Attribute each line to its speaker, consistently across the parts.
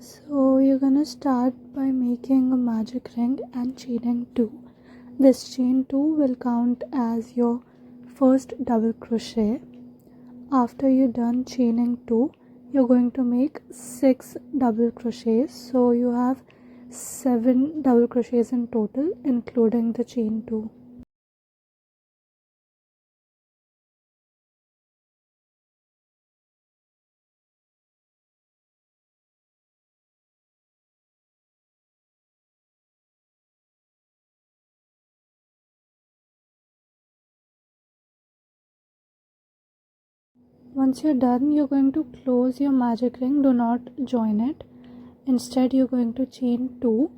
Speaker 1: So you're gonna start by making a magic ring and chaining 2. This chain 2 will count as your first double crochet. After you're done chaining 2, you're going to make 6 double crochets. So you have 7 double crochets in total, including the chain 2. Once you're done, you're going to close your magic ring. Do not join it. Instead, you're going to chain 2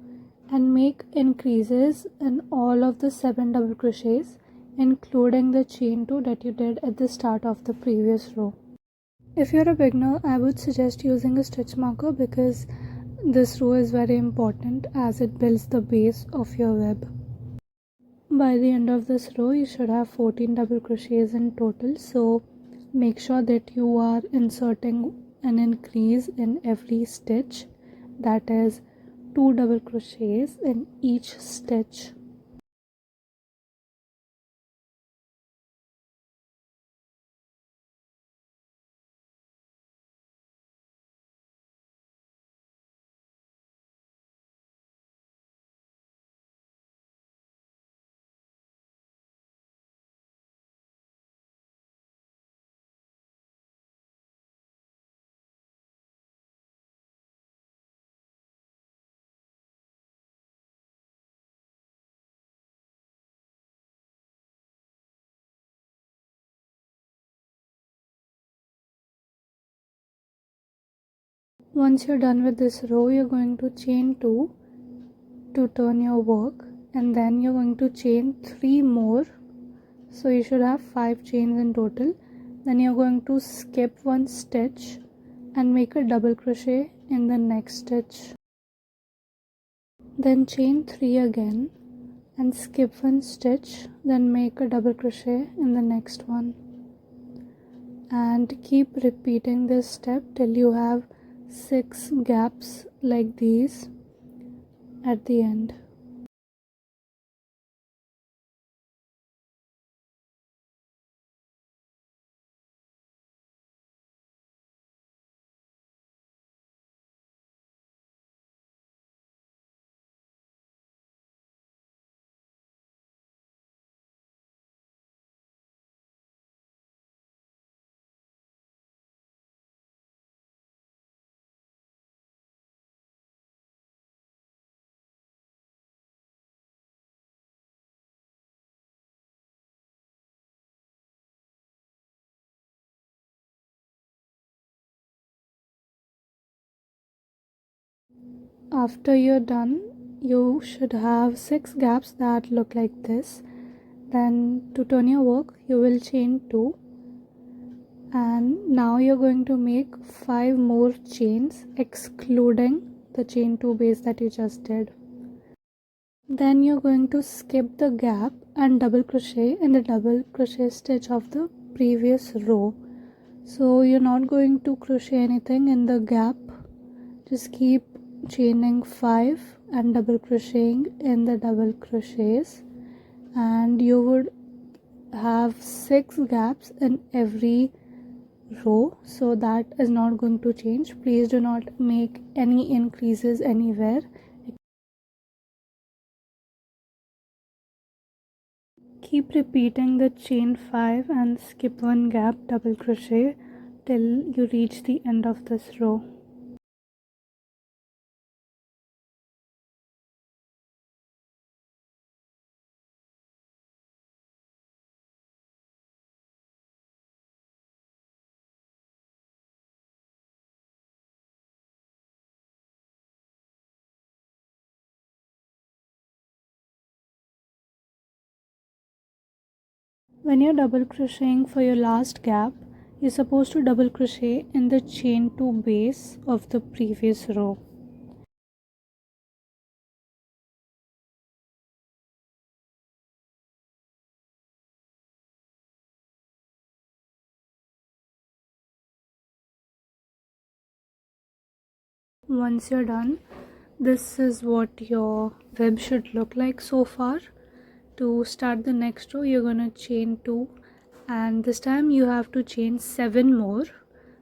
Speaker 1: and make increases in all of the 7 double crochets, including the chain 2 that you did at the start of the previous row. If you're a beginner, I would suggest using a stitch marker because this row is very important as it builds the base of your web. By the end of this row, you should have 14 double crochets in total, so make sure that you are inserting an increase in every stitch, that is 2 double crochets in each stitch. Once you're done with this row, you're going to chain 2 to turn your work, and then you're going to chain 3 more, so you should have 5 chains in total. Then you're going to skip 1 stitch and make a double crochet in the next stitch. Then chain 3 again and skip 1 stitch, then make a double crochet in the next one, and keep repeating this step till you have 6 gaps like these at the end. After you're done, you should have 6 gaps that look like this. Then to turn your work, you will chain 2, and now you're going to make 5 more chains excluding the chain 2 base that you just did. Then you're going to skip the gap and double crochet in the double crochet stitch of the previous row. So you're not going to crochet anything in the gap, just keep chaining 5 and double crocheting in the double crochets, and you would have 6 gaps in every row, so that is not going to change. Please do not make any increases anywhere. Keep repeating the chain 5 and skip 1 gap double crochet till you reach the end of this row. When you're double crocheting for your last gap, you're supposed to double crochet in the chain 2 base of the previous row. Once you're done, this is what your web should look like so far. To start the next row, you're going to chain 2, and this time you have to chain 7 more,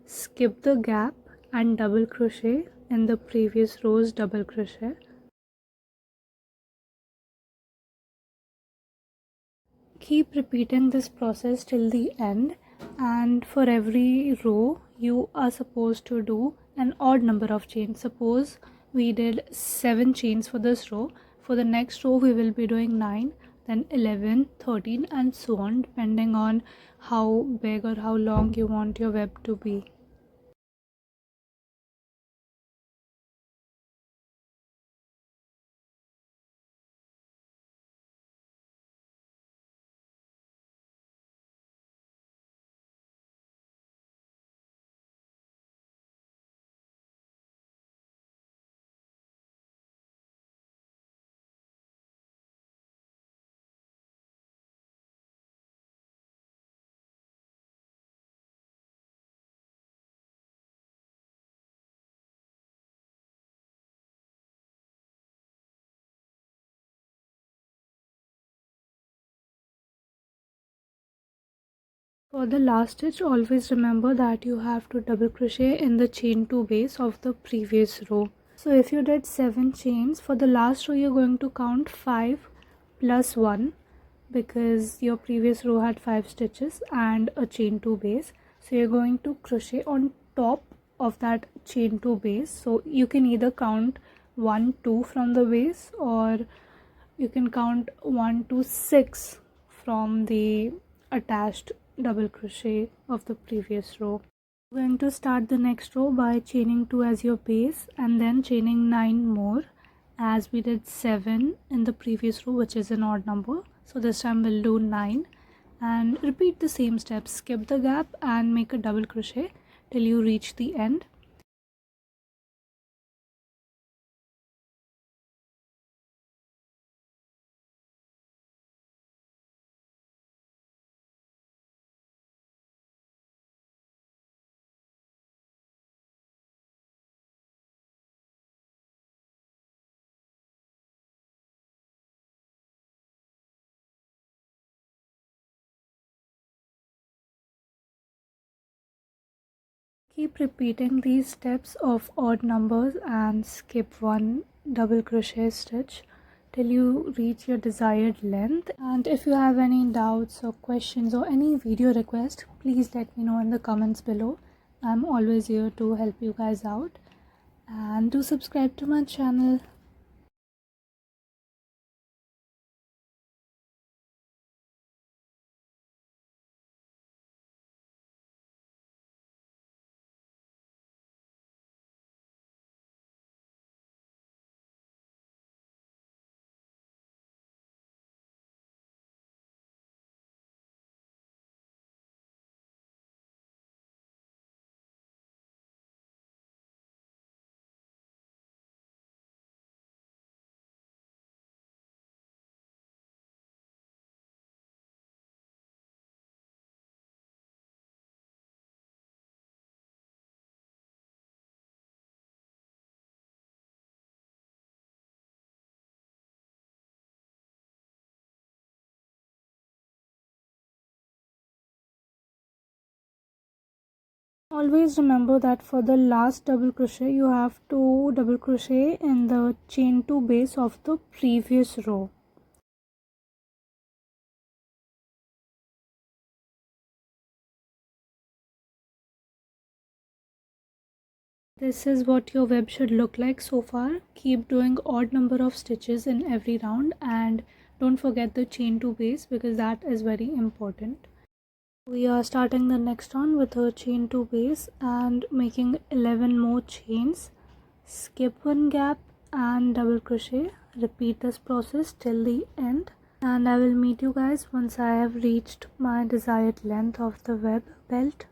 Speaker 1: skip the gap and double crochet in the previous row's double crochet. Keep repeating this process till the end, and for every row you are supposed to do an odd number of chains. Suppose we did 7 chains for this row. For the next row we will be doing 9, then 11, 13 and so on, depending on how big or how long you want your web to be. For the last stitch, always remember that you have to double crochet in the chain 2 base of the previous row. So if you did 7 chains, for the last row you're going to count 5 plus 1, because your previous row had 5 stitches and a chain 2 base. So you're going to crochet on top of that chain 2 base. So you can either count 1 2 from the base, or you can count 1 to 6 from the attached double crochet of the previous row. We're going to start the next row by chaining 2 as your base and then chaining 9 more, as we did 7 in the previous row, which is an odd number. So this time we'll do 9 and repeat the same steps. Skip the gap and make a double crochet till you reach the end. Keep repeating these steps of odd numbers and skip one double crochet stitch till you reach your desired length. And if you have any doubts or questions or any video request, please let me know in the comments below. I'm always here to help you guys out, and do subscribe to my channel. Always remember that for the last double crochet you have to double crochet in the chain 2 base of the previous row. This is what your web should look like so far. Keep doing odd number of stitches in every round, and don't forget the chain 2 base, because that is very important. We are starting the next round with a chain 2 base and making 11 more chains. Skip one gap and double crochet. Repeat this process till the end, and I will meet you guys once I have reached my desired length of the web belt.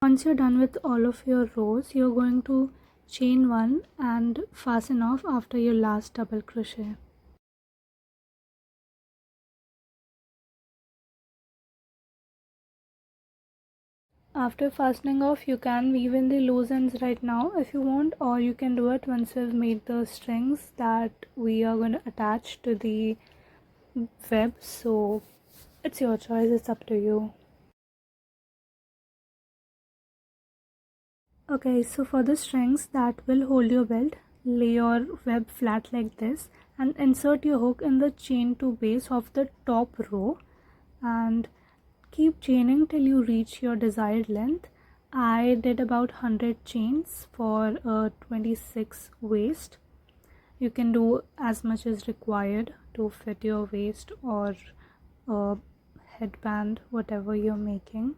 Speaker 1: Once you're done with all of your rows, you're going to chain one and fasten off after your last double crochet. After fastening off, you can weave in the loose ends right now if you want, or you can do it once we've made the strings that we are going to attach to the web. So it's your choice, it's up to you. Okay, so for the strings that will hold your belt, lay your web flat like this and insert your hook in the chain to base of the top row and keep chaining till you reach your desired length. I did about 100 chains for a 26 waist. You can do as much as required to fit your waist or a headband, whatever you're making.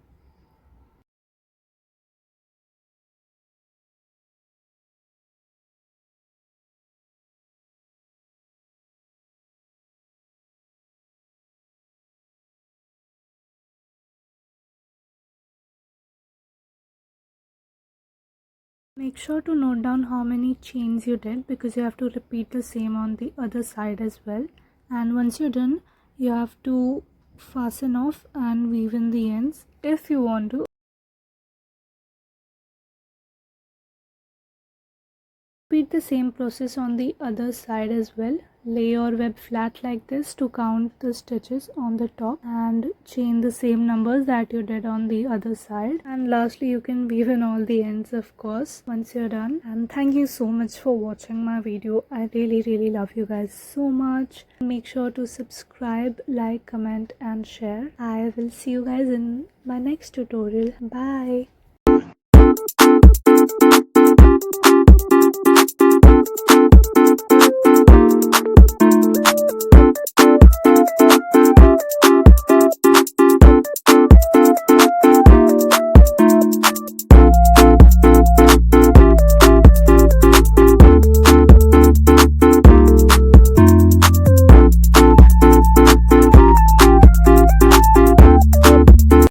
Speaker 1: Make sure to note down how many chains you did because you have to repeat the same on the other side as well. And once you're done, you have to fasten off and weave in the ends if you want to. Repeat the same process on the other side as well. Lay your web flat like this to count the stitches on the top and chain the same numbers that you did on the other side. And lastly, you can weave in all the ends, of course, once you're done. And thank you so much for watching my video. I really love you guys so much. Make sure to subscribe, like, comment and share. I will see you guys in my next tutorial. Bye.